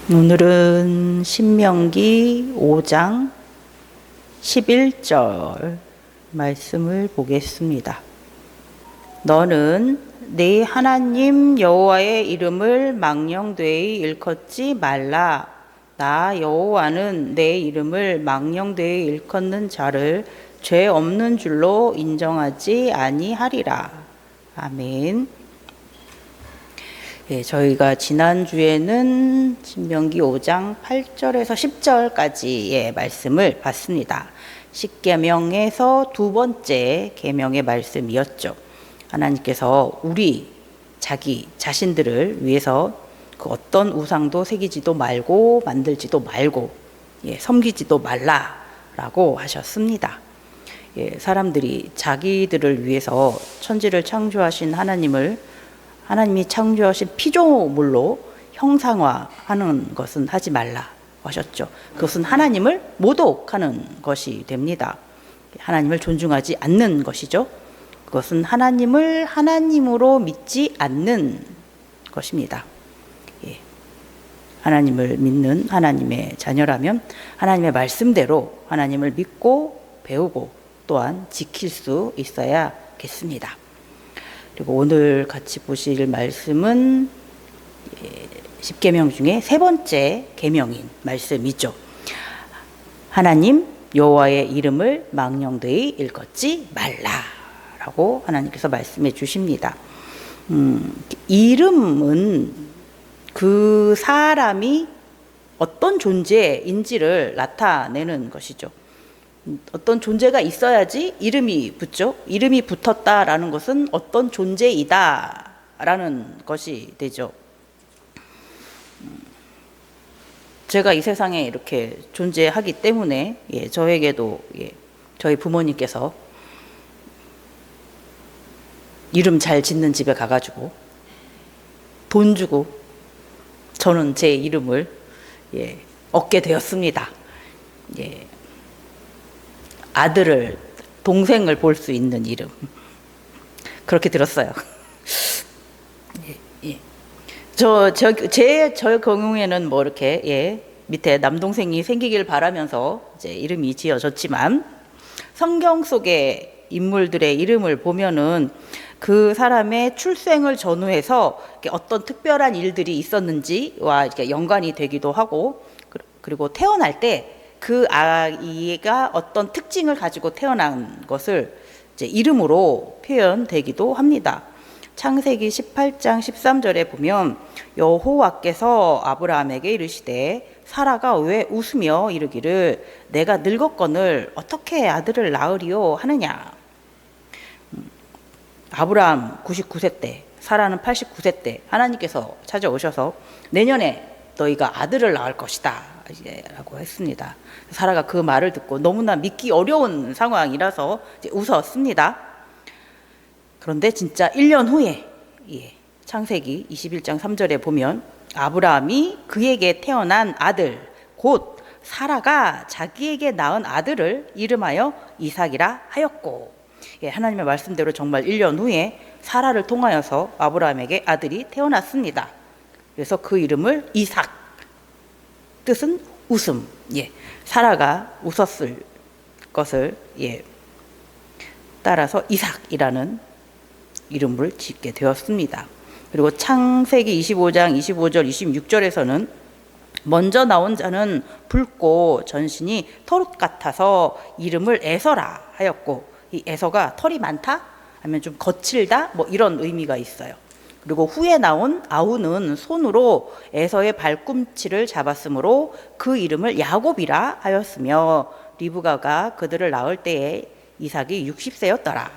오늘은 신명기 5장 11절 말씀을 보겠습니다. 너는 네 하나님 여호와의 이름을 망령되이 일컫지 말라. 나 여호와는 내 이름을 망령되이 일컫는 자를 죄 없는 줄로 인정하지 아니하리라. 아멘. 예, 저희가 지난주에는 신명기 5장 8절에서 10절까지의 말씀을 봤습니다. 십계명에서 두 번째 계명의 말씀이었죠. 하나님께서 우리 자기 자신들을 위해서 그 어떤 우상도 새기지도 말고 만들지도 말고 섬기지도 말라라고 하셨습니다. 사람들이 자기들을 위해서 천지를 창조하신 하나님이 창조하신 피조물로 형상화하는 것은 하지 말라 하셨죠. 그것은 하나님을 모독하는 것이 됩니다. 하나님을 존중하지 않는 것이죠. 그것은 하나님을 하나님으로 믿지 않는 것입니다. 하나님을 믿는 하나님의 자녀라면 하나님의 말씀대로 하나님을 믿고 배우고 또한 지킬 수 있어야겠습니다. 그리고 오늘 같이 보실 말씀은 십계명 중에 세 번째 계명인 말씀이죠. 하나님 여호와의 이름을 망령되이 일컫지 말라라고 하나님께서 말씀해 주십니다. 이름은 그 사람이 어떤 존재인지를 나타내는 것이죠. 어떤 존재가 있어야지 이름이 붙죠. 이름이 붙었다라는 것은 어떤 존재이다라는 것이 되죠. 제가 이 세상에 이렇게 존재하기 때문에 저에게도 저희 부모님께서 이름 잘 짓는 집에 가가지고 돈 주고 저는 제 이름을 얻게 되었습니다. 동생을 볼 수 있는 이름. 그렇게 들었어요. 저 경우에는 뭐 이렇게, 밑에 남동생이 생기길 바라면서 이제 이름이 지어졌지만, 성경 속의 인물들의 이름을 보면은 그 사람의 출생을 전후해서 어떤 특별한 일들이 있었는지와 이렇게 연관이 되기도 하고, 그리고 태어날 때 그 아이가 어떤 특징을 가지고 태어난 것을 이제 이름으로 표현되기도 합니다. 창세기 18장 13절에 보면 여호와께서 아브라함에게 이르시되 사라가 왜 웃으며 이르기를 내가 늙었거늘 어떻게 아들을 낳으리요 하느냐. 아브라함 99세 때, 사라는 89세 때 하나님께서 찾아오셔서 내년에 너희가 아들을 낳을 것이다 라고 했습니다. 사라가 그 말을 듣고 너무나 믿기 어려운 상황이라서 이제 웃었습니다. 그런데 진짜 1년 후에 창세기 21장 3절에 보면 아브라함이 그에게 태어난 아들 곧 사라가 자기에게 낳은 아들을 이름하여 이삭이라 하였고, 하나님의 말씀대로 정말 1년 후에 사라를 통하여서 아브라함에게 아들이 태어났습니다. 그래서 그 이름을 이삭, 뜻은 웃음, 사라가 웃었을 것을 따라서 이삭이라는 이름을 짓게 되었습니다. 그리고 창세기 25장 25절 26절에서는 먼저 나온 자는 붉고 전신이 털옷 같아서 이름을 에서라 하였고, 이 에서가 털이 많다 하면 좀 거칠다 뭐 이런 의미가 있어요. 그리고 후에 나온 아우는 손으로 에서의 발꿈치를 잡았으므로 그 이름을 야곱이라 하였으며 리브가가 그들을 낳을 때에 이삭이 60세였더라.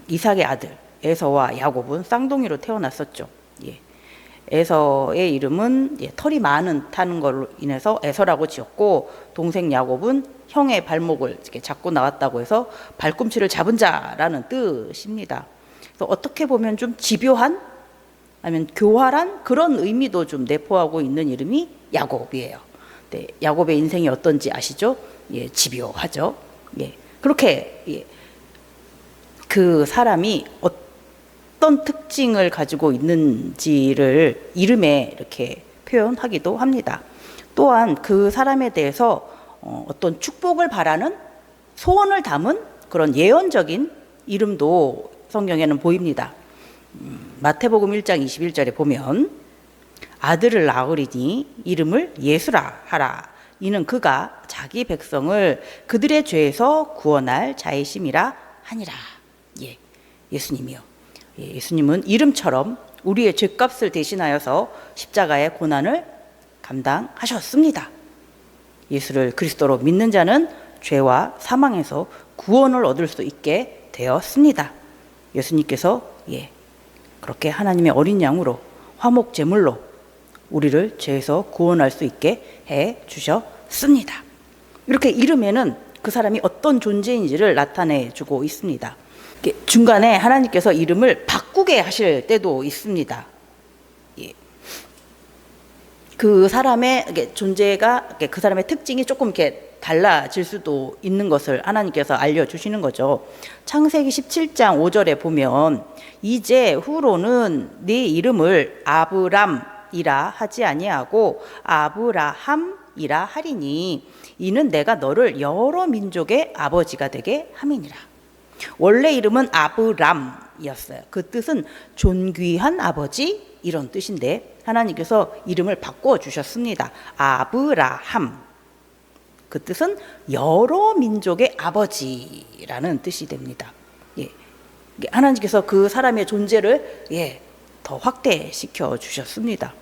이삭의 아들 에서와 야곱은 쌍둥이로 태어났었죠. 에서의 이름은 털이 많다는 걸로 인해서 에서라고 지었고, 동생 야곱은 형의 발목을 이렇게 잡고 나왔다고 해서 발꿈치를 잡은 자라는 뜻입니다. 그래서 어떻게 보면 좀 집요한 아니면 교활한 그런 의미도 좀 내포하고 있는 이름이 야곱이에요. 야곱의 인생이 어떤지 아시죠? 집요하죠. 그렇게 그 사람이 어떤 특징을 가지고 있는지를 이름에 이렇게 표현하기도 합니다. 또한 그 사람에 대해서 어떤 축복을 바라는 소원을 담은 그런 예언적인 이름도 성경에는 보입니다. 마태복음 1장 21절에 보면 아들을 낳으리니 이름을 예수라 하라. 이는 그가 자기 백성을 그들의 죄에서 구원할 자이심이라 하니라. 예수님이요. 예수님은 이름처럼 우리의 죄값을 대신하여서 십자가의 고난을 감당하셨습니다. 예수를 그리스도로 믿는 자는 죄와 사망에서 구원을 얻을 수 있게 되었습니다. 예수님께서 그렇게 하나님의 어린 양으로 화목 제물로 우리를 죄에서 구원할 수 있게 해 주셨습니다. 이렇게 이름에는 그 사람이 어떤 존재인지를 나타내 주고 있습니다. 중간에 하나님께서 이름을 바꾸게 하실 때도 있습니다. 그 사람의 존재가, 그 사람의 특징이 조금 이렇게 달라질 수도 있는 것을 하나님께서 알려주시는 거죠. 창세기 17장 5절에 보면 이제 후로는 네 이름을 아브람이라 하지 아니하고 아브라함이라 하리니 이는 내가 너를 여러 민족의 아버지가 되게 함이니라. 원래 이름은 아브람이었어요. 그 뜻은 존귀한 아버지 이런 뜻인데 하나님께서 이름을 바꿔 주셨습니다. 아브라함. 그 뜻은 여러 민족의 아버지라는 뜻이 됩니다. 하나님께서 그 사람의 존재를 더 확대시켜 주셨습니다.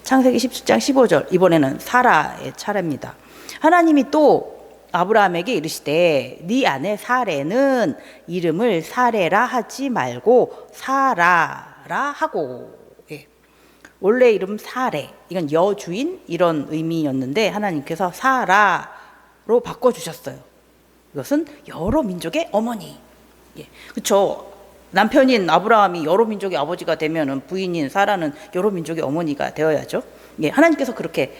창세기 17장 15절 이번에는 사라의 차례입니다. 하나님이 또 아브라함에게 이르시되 네 아내 사레는 이름을 사레라 하지 말고 사라라 하고. 원래 이름 사레, 이건 여주인 이런 의미였는데 하나님께서 사라로 바꿔주셨어요. 이것은 여러 민족의 어머니. 그렇죠. 남편인 아브라함이 여러 민족의 아버지가 되면은 부인인 사라는 여러 민족의 어머니가 되어야죠. 하나님께서 그렇게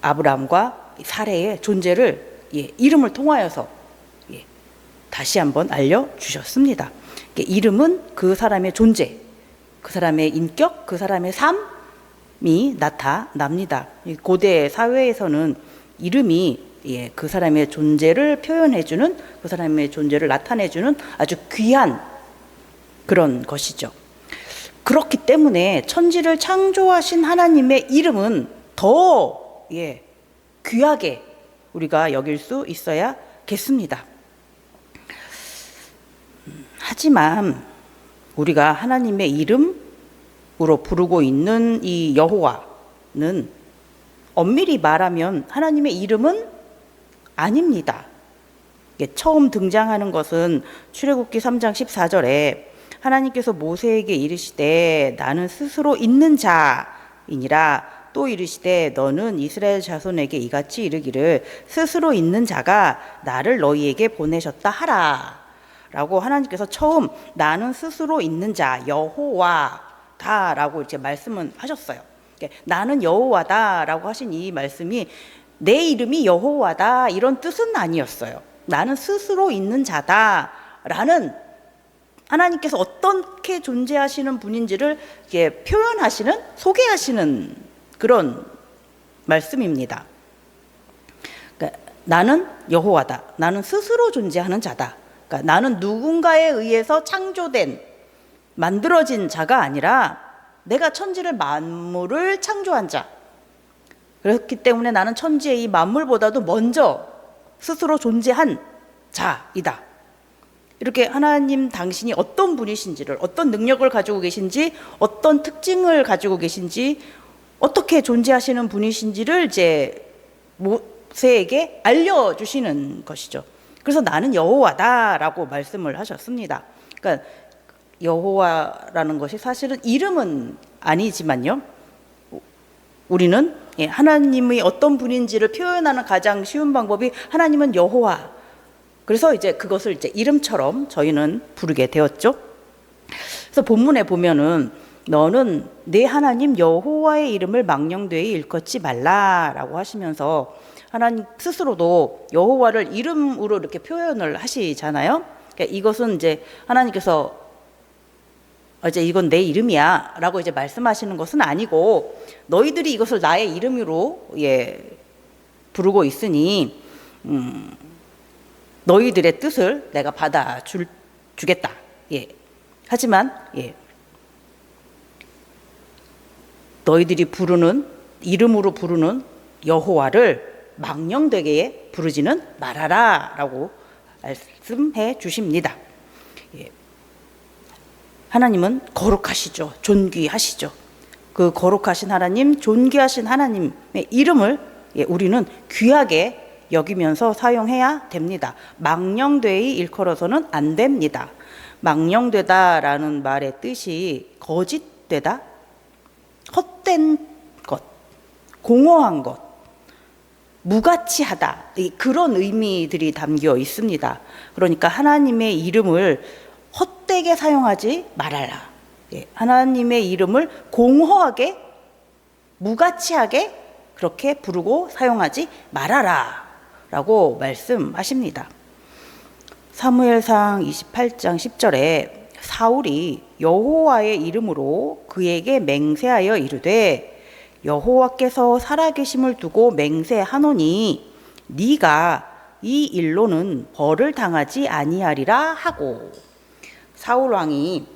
아브라함과 사레의 존재를 이름을 통하여서 다시 한번 알려주셨습니다. 이름은 그 사람의 존재, 그 사람의 인격, 그 사람의 삶이 나타납니다. 고대 사회에서는 이름이 그 사람의 존재를 표현해주는, 그 사람의 존재를 나타내주는 아주 귀한 그런 것이죠. 그렇기 때문에 천지를 창조하신 하나님의 이름은 더 귀하게 우리가 여길 수 있어야겠습니다. 하지만 우리가 하나님의 이름으로 부르고 있는 이 여호와는 엄밀히 말하면 하나님의 이름은 아닙니다. 처음 등장하는 것은 출애굽기 3장 14절에 하나님께서 모세에게 이르시되 나는 스스로 있는 자이니라. 또 이르시되 너는 이스라엘 자손에게 이같이 이르기를 스스로 있는 자가 나를 너희에게 보내셨다 하라. 라고 하나님께서 처음 나는 스스로 있는 자 여호와다 라고 이렇게 말씀은 하셨어요. 나는 여호와다 라고 하신 이 말씀이 내 이름이 여호와다 이런 뜻은 아니었어요. 나는 스스로 있는 자다 라는 하나님께서 어떻게 존재하시는 분인지를 표현하시는, 소개하시는 그런 말씀입니다. 그러니까 나는 여호와다. 나는 스스로 존재하는 자다. 그러니까 나는 누군가에 의해서 창조된, 만들어진 자가 아니라 내가 천지를 만물을 창조한 자. 그렇기 때문에 나는 천지의 이 만물보다도 먼저 스스로 존재한 자이다. 이렇게 하나님 당신이 어떤 분이신지를, 어떤 능력을 가지고 계신지, 어떤 특징을 가지고 계신지, 어떻게 존재하시는 분이신지를 이제 모세에게 알려주시는 것이죠. 그래서 나는 여호와다라고 말씀을 하셨습니다. 그러니까 여호와라는 것이 사실은 이름은 아니지만요. 우리는 하나님의 어떤 분인지를 표현하는 가장 쉬운 방법이 하나님은 여호와. 그래서 이제 그것을 이제 이름처럼 저희는 부르게 되었죠. 그래서 본문에 보면은 너는 내 하나님 여호와의 이름을 망령되이 일컫지 말라라고 하시면서 하나님 스스로도 여호와를 이름으로 이렇게 표현을 하시잖아요. 그러니까 이것은 이제 하나님께서 이제 이건 내 이름이야 라고 이제 말씀하시는 것은 아니고, 너희들이 이것을 나의 이름으로 부르고 있으니 너희들의 뜻을 내가 주겠다. 하지만 너희들이 이름으로 부르는 여호와를 망령되게 부르지는 말아라 라고 말씀해 주십니다. 하나님은 거룩하시죠. 존귀하시죠. 그 거룩하신 하나님, 존귀하신 하나님의 이름을 우리는 귀하게 여기면서 사용해야 됩니다. 망령되이 일컬어서는 안 됩니다. 망령되다라는 말의 뜻이 거짓되다, 헛된 것, 공허한 것, 무가치하다, 그런 의미들이 담겨 있습니다. 그러니까 하나님의 이름을 헛되게 사용하지 말아라. 하나님의 이름을 공허하게, 무가치하게 그렇게 부르고 사용하지 말아라 라고 말씀하십니다. 사무엘상 28장 10절에 사울이 여호와의 이름으로 그에게 맹세하여 이르되 여호와께서 살아계심을 두고 맹세하노니 네가 이 일로는 벌을 당하지 아니하리라 하고, 사울 왕이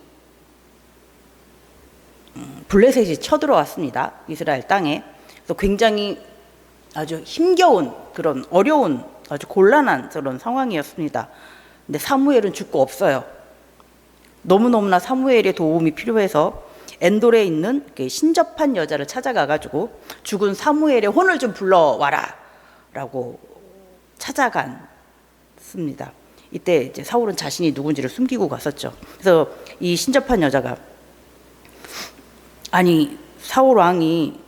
블레셋이 쳐들어왔습니다. 이스라엘 땅에. 그래서 굉장히 아주 힘겨운, 그런 어려운, 아주 곤란한 그런 상황이었습니다. 근데 사무엘은 죽고 없어요. 너무너무나 사무엘의 도움이 필요해서 엔돌에 있는 신접한 여자를 찾아가가지고 죽은 사무엘의 혼을 좀 불러와라 라고 찾아갔습니다. 이때 이제 사울은 자신이 누군지를 숨기고 갔었죠. 그래서 이 신접한 여자가, 아니 사울 왕이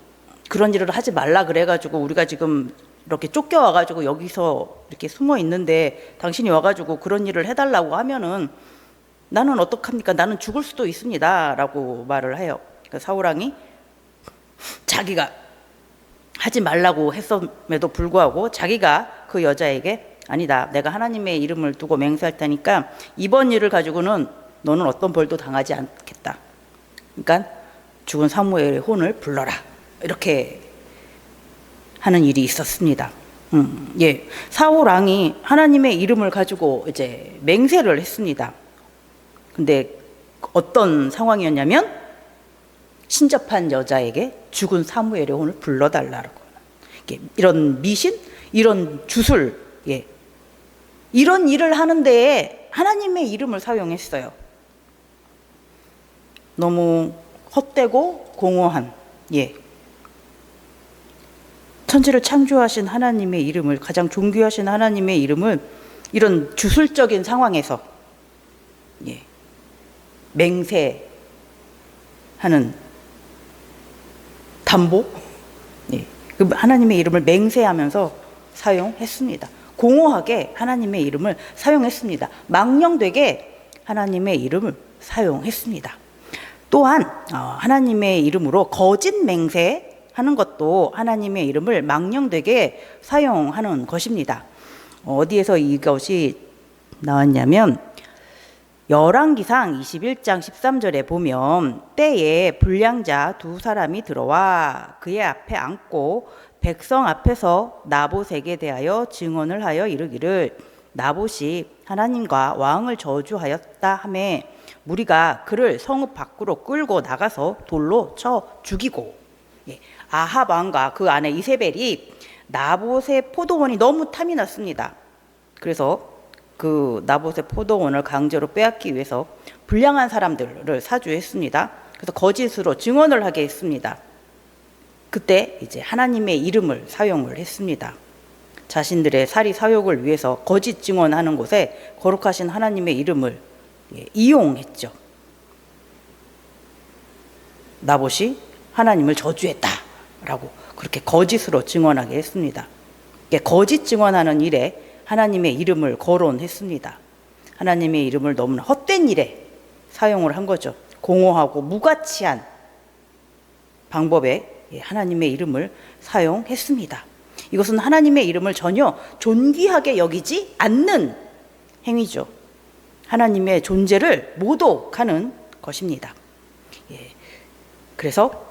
그런 일을 하지 말라 그래가지고 우리가 지금 이렇게 쫓겨와가지고 여기서 이렇게 숨어 있는데 당신이 와가지고 그런 일을 해달라고 하면은 나는 어떡합니까? 나는 죽을 수도 있습니다 라고 말을 해요. 그러니까 사울 왕이 자기가 하지 말라고 했음에도 불구하고 자기가 그 여자에게, 아니다, 내가 하나님의 이름을 두고 맹세할 테니까 이번 일을 가지고는 너는 어떤 벌도 당하지 않겠다. 그러니까 죽은 사무엘의 혼을 불러라. 이렇게 하는 일이 있었습니다. 사울 왕이 하나님의 이름을 가지고 이제 맹세를 했습니다. 근데 어떤 상황이었냐면 신접한 여자에게 죽은 사무엘의 혼을 불러달라고. 이런 미신, 이런 주술, 이런 일을 하는 데에 하나님의 이름을 사용했어요. 너무 헛되고 공허한, 천지를 창조하신 하나님의 이름을, 가장 존귀하신 하나님의 이름을 이런 주술적인 상황에서 맹세하는 담보, 그 하나님의 이름을 맹세하면서 사용했습니다. 공허하게 하나님의 이름을 사용했습니다. 망령되게 하나님의 이름을 사용했습니다. 또한 하나님의 이름으로 거짓 맹세하는 것도 하나님의 이름을 망령되게 사용하는 것입니다. 어디에서 이것이 나왔냐면 열왕기상 21장 13절에 보면 때에 불량자 두 사람이 들어와 그의 앞에 앉고 백성 앞에서 나봇에게 대하여 증언을 하여 이르기를 나봇이 하나님과 왕을 저주하였다 하매 무리가 그를 성읍 밖으로 끌고 나가서 돌로 쳐 죽이고, 아합 왕과 그 아내 이세벨이 나봇의 포도원이 너무 탐이 났습니다. 그래서 그 나봇의 포도원을 강제로 빼앗기 위해서 불량한 사람들을 사주했습니다. 그래서 거짓으로 증언을 하게 했습니다. 그때 이제 하나님의 이름을 사용을 했습니다. 자신들의 사리 사욕을 위해서 거짓 증언하는 곳에 거룩하신 하나님의 이름을 이용했죠. 나봇이 하나님을 저주했다라고 그렇게 거짓으로 증언하게 했습니다. 거짓 증언하는 일에 하나님의 이름을 거론했습니다. 하나님의 이름을 너무나 헛된 일에 사용을 한 거죠. 공허하고 무가치한 방법에 하나님의 이름을 사용했습니다. 이것은 하나님의 이름을 전혀 존귀하게 여기지 않는 행위죠. 하나님의 존재를 모독하는 것입니다. 예. 그래서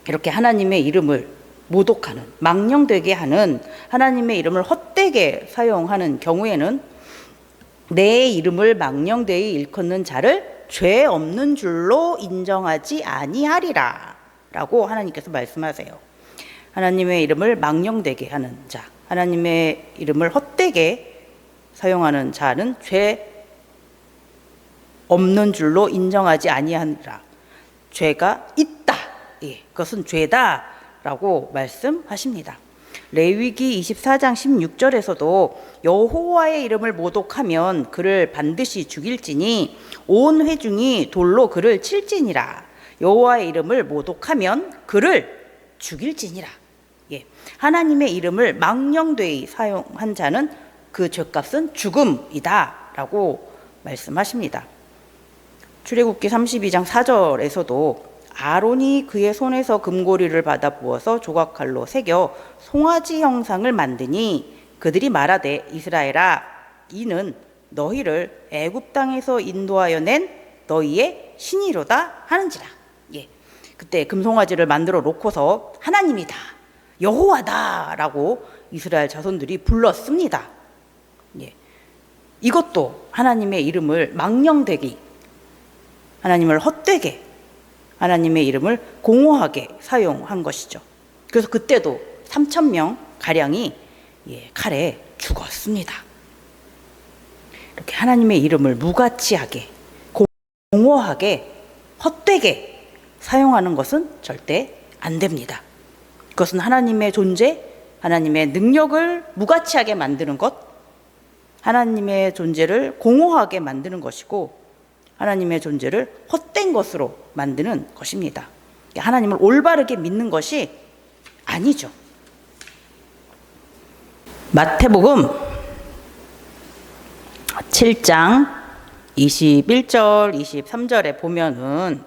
이렇게 하나님의 이름을 모독하는, 망령되게 하는, 하나님의 이름을 헛되게 사용하는 경우에는 내 이름을 망령되이 일컫는 자를 죄 없는 줄로 인정하지 아니하리라 라고 하나님께서 말씀하세요. 하나님의 이름을 망령되게 하는 자, 하나님의 이름을 헛되게 사용하는 자는 죄 없는 줄로 인정하지 아니하니라. 죄가 있다. 예, 그것은 죄다라고 말씀하십니다. 레위기 24장 16절에서도 여호와의 이름을 모독하면 그를 반드시 죽일지니 온 회중이 돌로 그를 칠지니라. 여호와의 이름을 모독하면 그를 죽일지니라. 예, 하나님의 이름을 망령되이 사용한 자는 그 죄값은 죽음이다라고 말씀하십니다. 출애굽기 32장 4절에서도 아론이 그의 손에서 금고리를 받아 부어서 조각칼로 새겨 송아지 형상을 만드니 그들이 말하되 이스라엘아 이는 너희를 애굽 땅에서 인도하여 낸 너희의 신이로다 하는지라. 예, 그때 금송아지를 만들어 놓고서 하나님이다, 여호와다라고 이스라엘 자손들이 불렀습니다. 예, 이것도 하나님의 이름을 망령되게, 하나님을 헛되게, 하나님의 이름을 공허하게 사용한 것이죠. 그래서 그때도 3,000명 가량이 칼에 죽었습니다. 이렇게 하나님의 이름을 무가치하게, 공허하게, 헛되게 사용하는 것은 절대 안 됩니다. 그것은 하나님의 존재, 하나님의 능력을 무가치하게 만드는 것, 하나님의 존재를 공허하게 만드는 것이고 하나님의 존재를 헛된 것으로 만드는 것입니다. 하나님을 올바르게 믿는 것이 아니죠. 마태복음 7장 21절 23절에 보면은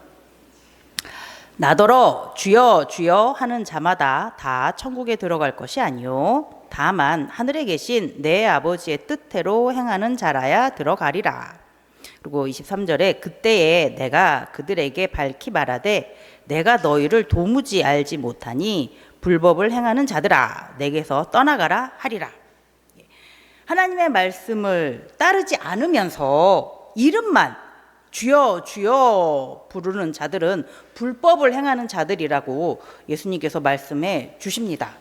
나더러 주여 주여 하는 자마다 다 천국에 들어갈 것이 아니요 다만 하늘에 계신 내 아버지의 뜻대로 행하는 자라야 들어가리라. 그리고 23절에 그때에 내가 그들에게 밝히 말하되 내가 너희를 도무지 알지 못하니 불법을 행하는 자들아 내게서 떠나가라 하리라. 하나님의 말씀을 따르지 않으면서 이름만 주여 주여 부르는 자들은 불법을 행하는 자들이라고 예수님께서 말씀해 주십니다.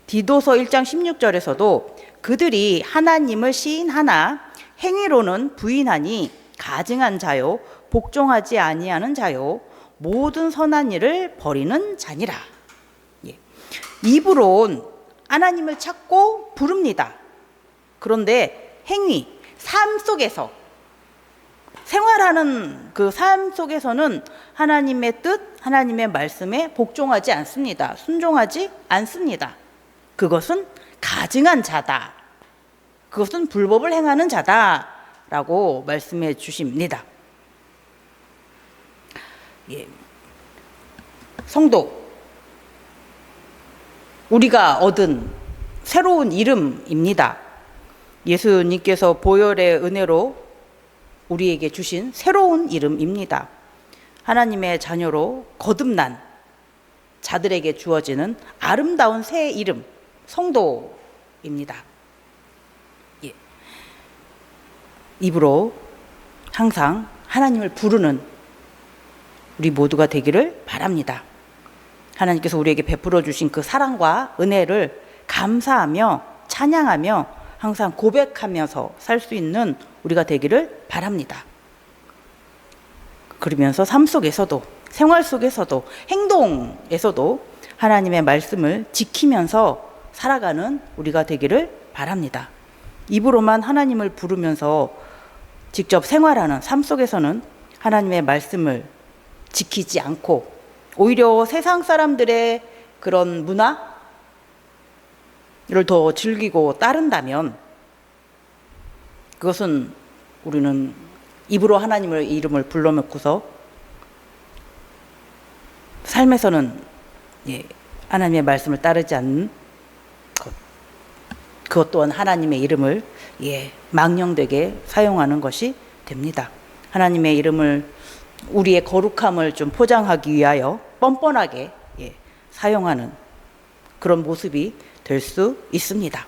디도서 1장 16절에서도 그들이 하나님을 시인하나 행위로는 부인하니 가증한 자요 복종하지 아니하는 자요 모든 선한 일을 버리는 자니라. 입으론 하나님을 찾고 부릅니다. 그런데 행위, 삶 속에서 생활하는 그 삶 속에서는 하나님의 뜻, 하나님의 말씀에 복종하지 않습니다. 순종하지 않습니다. 그것은 가증한 자다. 그것은 불법을 행하는 자다라고 말씀해 주십니다. 성도, 우리가 얻은 새로운 이름입니다. 예수님께서 보혈의 은혜로 우리에게 주신 새로운 이름입니다. 하나님의 자녀로 거듭난 자들에게 주어지는 아름다운 새 이름, 성도입니다. 입으로 항상 하나님을 부르는 우리 모두가 되기를 바랍니다. 하나님께서 우리에게 베풀어 주신 그 사랑과 은혜를 감사하며 찬양하며 항상 고백하면서 살 수 있는 우리가 되기를 바랍니다. 그러면서 삶 속에서도 생활 속에서도 행동에서도 하나님의 말씀을 지키면서 살아가는 우리가 되기를 바랍니다. 입으로만 하나님을 부르면서 직접 생활하는 삶 속에서는 하나님의 말씀을 지키지 않고 오히려 세상 사람들의 그런 문화를 더 즐기고 따른다면 그것은 우리는 입으로 하나님의 이름을 불러놓고서 삶에서는 하나님의 말씀을 따르지 않는 것, 그것 또한 하나님의 이름을 망령되게 사용하는 것이 됩니다. 하나님의 이름을 우리의 거룩함을 좀 포장하기 위하여 뻔뻔하게 사용하는 그런 모습이 될 수 있습니다.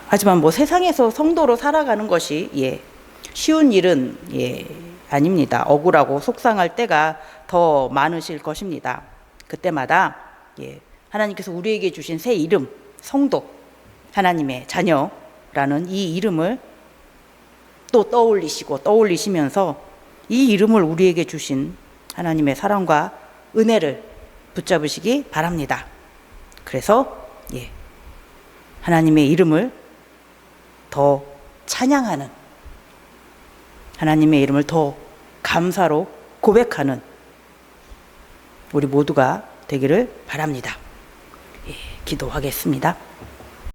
하지만 뭐 세상에서 성도로 살아가는 것이 쉬운 일은 아닙니다. 억울하고 속상할 때가 더 많으실 것입니다. 그때마다 하나님께서 우리에게 주신 새 이름, 성도, 하나님의 자녀라는 이 이름을 또 떠올리시면서 이 이름을 우리에게 주신 하나님의 사랑과 은혜를 붙잡으시기 바랍니다. 그래서 하나님의 이름을 더 찬양하는, 하나님의 이름을 더 감사로 고백하는 우리 모두가 되기를 바랍니다. 기도하겠습니다.